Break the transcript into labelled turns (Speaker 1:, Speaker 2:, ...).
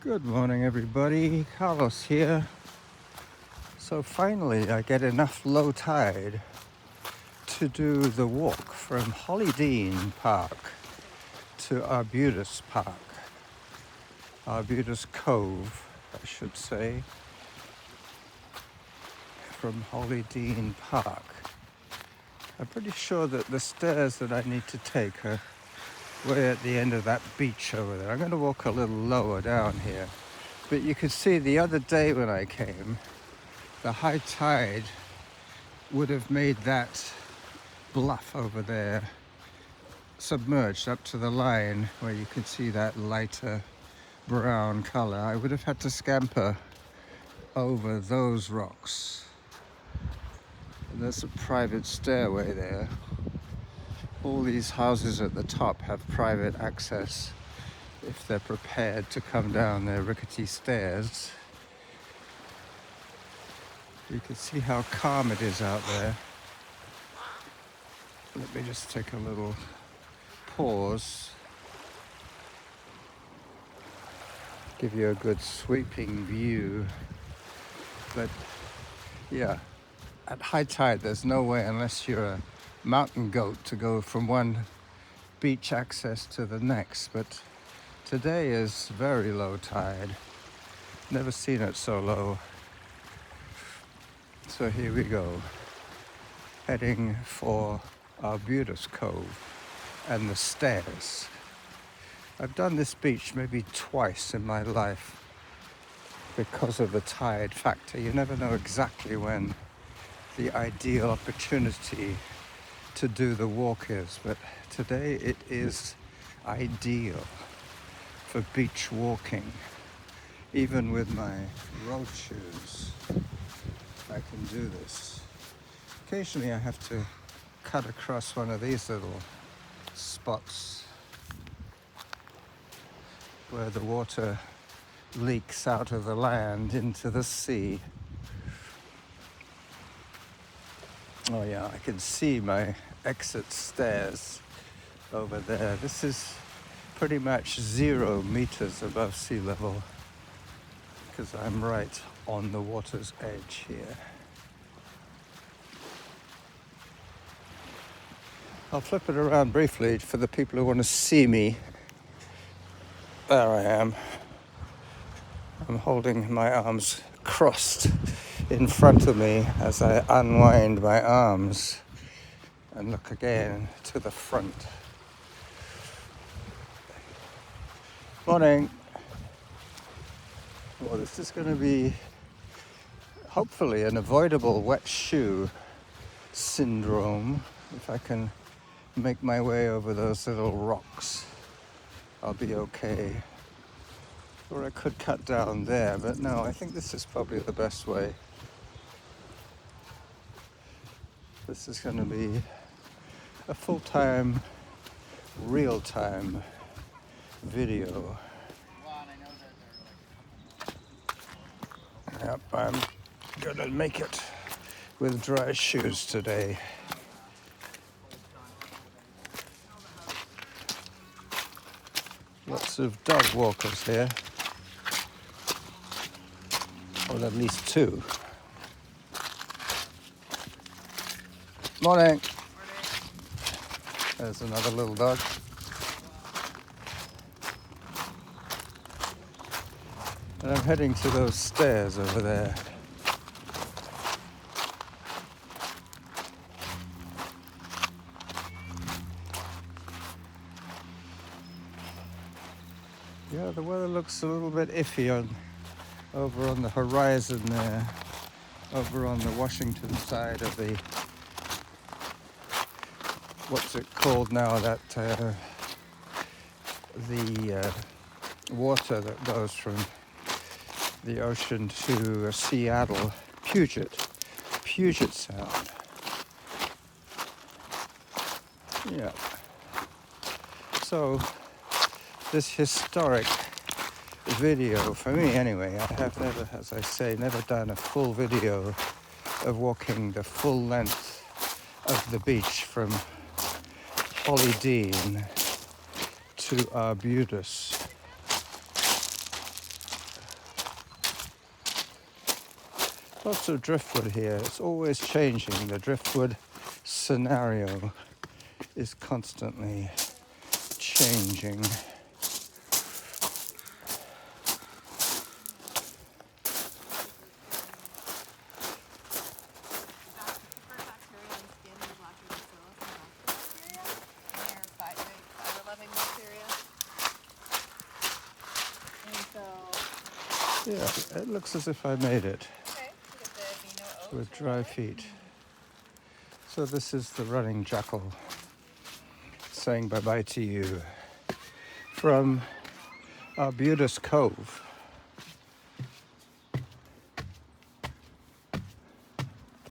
Speaker 1: Good morning, everybody. Carlos here. So finally, I get enough low tide to do the walk from Hollydean Park to Arbutus Cove, I should say, from Hollydean Park. I'm pretty sure that the stairs that I need to take are way at the end of that beach over there. I'm going to walk a little lower down here. But you could see the other day when I came, the high tide would have made that bluff over there submerged up to the line where you can see that lighter brown color. I would have had to scamper over those rocks. And there's a private stairway there. All these houses at the top have private access if they're prepared to come down their rickety stairs. You can see how calm it is out there. Let me just take a little pause. Give you a good sweeping view. But yeah, at high tide there's no way, unless you're a mountain goat, to go from one beach access to the next. But today is very low tide. Never seen it so low. So here we go, heading for Arbutus Cove and the stairs. I've done this beach maybe twice in my life because of the tide factor. You never know exactly when the ideal opportunity to do the walk is, but today it is ideal for beach walking. Even with my road shoes, I can do this. Occasionally I have to cut across one of these little spots where the water leaks out of the land into the sea. Oh yeah, I can see my exit stairs over there. This is pretty much 0 meters above sea level because I'm right on the water's edge here. I'll flip it around briefly for the people who want to see me. There I am. I'm holding my arms crossed in front of me as I unwind my arms and look again to the front. Morning. Well, this is going to be hopefully an avoidable wet shoe syndrome. If I can make my way over those little rocks, I'll be okay. Or I could cut down there, but no, I think this is probably the best way. This is going to be a full-time, real-time video. Yep, I'm gonna make it with dry shoes today. Lots of dog walkers here. Well, at least 2. Morning. There's another little dog. And I'm heading to those stairs over there. Yeah, the weather looks a little bit iffy over on the horizon there, over on the Washington side of the, what's it called now, that the water that goes from the ocean to Seattle, Puget Sound. Yeah. So this historic video, for me anyway, I have never, as I say, never done a full video of walking the full length of the beach from Hollydean to Arbutus. Lots of driftwood here. It's always changing. The driftwood scenario is constantly changing. Yeah, it looks as if I made it with dry feet. So this is the running jackal saying bye-bye to you from Arbutus Cove.